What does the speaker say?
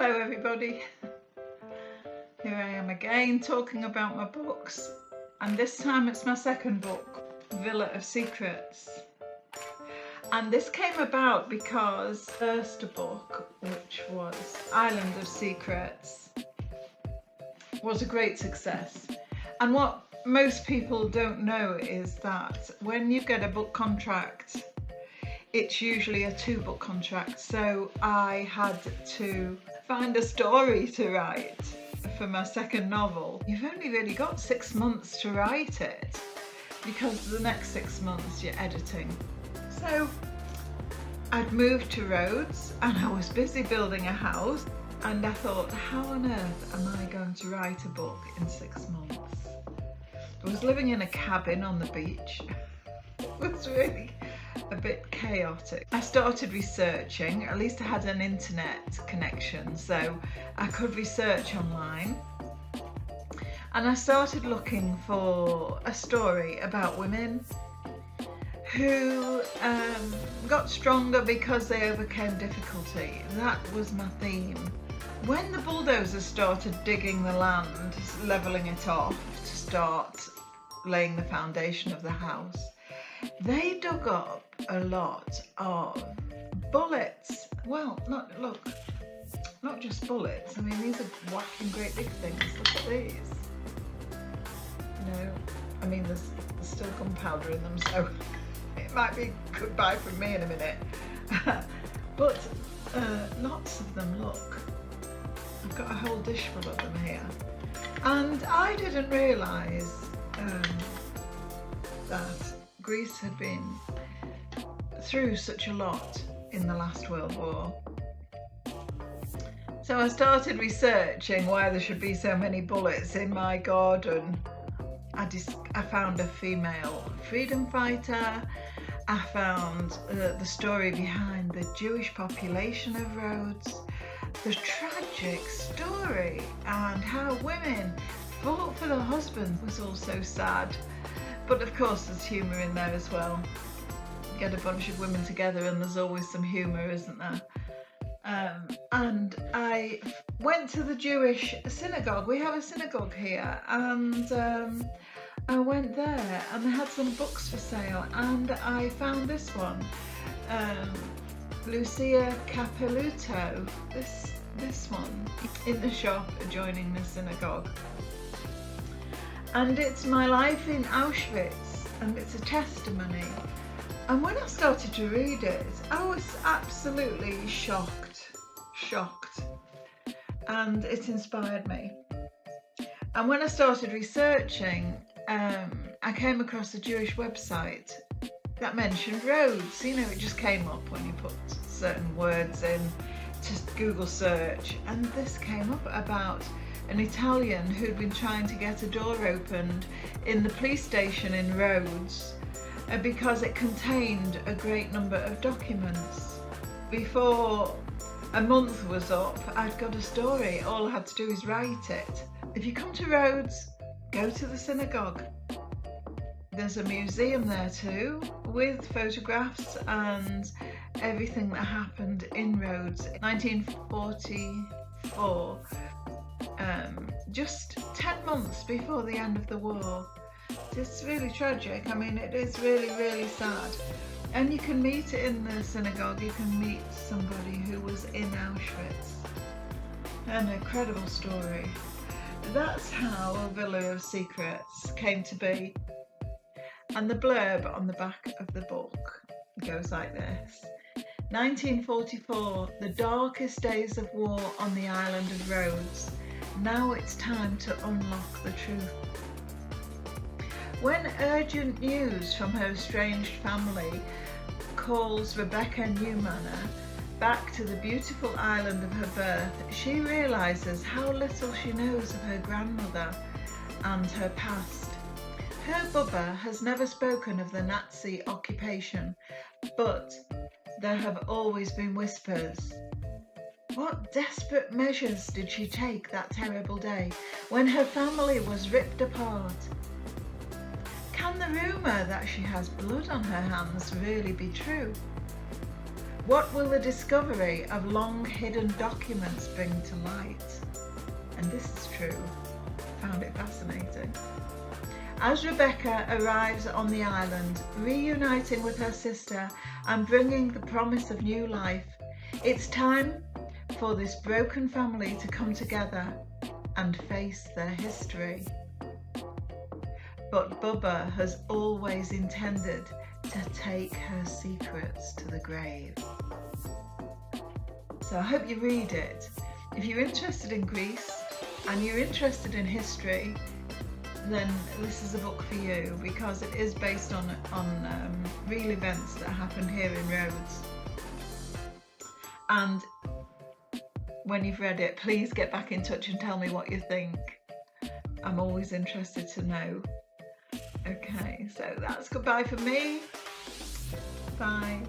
Hello everybody, here I am again talking about my books, and this time it's my second book, Villa of Secrets. And this came about because the first book, which was Island of Secrets, was a great success. And what most people don't know is that when you get a book contract, it's usually a 2-book contract, so I had to find a story to write for my second novel. You've only really got 6 months to write it, because the next 6 months you're editing. So I'd moved to Rhodes and I was busy building a house, and I thought, how on earth am I going to write a book in 6 months? I was living in a cabin on the beach. It was really a bit chaotic. I started researching, at least I had an internet connection so I could research online, and I started looking for a story about women who got stronger because they overcame difficulty. That was my theme. When the bulldozers started digging the land, levelling it off to start laying the foundation of the house, they dug up a lot of bullets. Well, not just bullets. I mean, these are whacking great big things. Look at these. You know, I mean, there's still gunpowder in them, so it might be goodbye from me in a minute. But lots of them, look. I've got a whole dish full of them here. And I didn't realise that Greece had been through such a lot in the last World War. So I started researching why there should be so many bullets in my garden. I found a female freedom fighter. I found the story behind the Jewish population of Rhodes, the tragic story, and how women fought for their husbands was also sad. But of course there's humour in there as well. You get a bunch of women together and there's always some humour, isn't there? And I went to the Jewish synagogue. We have a synagogue here, and I went there and they had some books for sale, and I found this one, Lucia Capeluto, this one, in the shop adjoining the synagogue. And it's my life in Auschwitz, and it's a testimony. And when I started to read it, I was absolutely shocked. And it inspired me. And when I started researching, I came across a Jewish website that mentioned Rhodes. You know, it just came up when you put certain words in to Google search, and this came up about an Italian who'd been trying to get a door opened in the police station in Rhodes because it contained a great number of documents. Before a month was up, I'd got a story. All I had to do is write it. If you come to Rhodes, go to the synagogue. There's a museum there too, with photographs and everything that happened in Rhodes in 1944, just 10 months before the end of the war. It's really tragic. I mean, it is really, really sad. And you can meet in the synagogue, you can meet somebody who was in Auschwitz. An incredible story. That's how Villa of Secrets came to be. And the blurb on the back of the book goes like this. 1944, the darkest days of war on the island of Rhodes. Now it's time to unlock the truth. When urgent news from her estranged family calls Rebecca Newmanner back to the beautiful island of her birth, she realises how little she knows of her grandmother and her past. Her Bubba has never spoken of the Nazi occupation, but there have always been whispers. What desperate measures did she take that terrible day when her family was ripped apart? Can the rumour that she has blood on her hands really be true? What will the discovery of long hidden documents bring to light? And this is true. Found it fascinating. As Rebecca arrives on the island, reuniting with her sister and bringing the promise of new life, it's time for this broken family to come together and face their history. But Bubba has always intended to take her secrets to the grave. So I hope you read it. If you're interested in Greece and you're interested in history, then this is a book for you, because it is based on real events that happened here in Rhodes. And when you've read it, please get back in touch and tell me what you think. I'm always interested to know. Okay, so that's goodbye for me. Bye.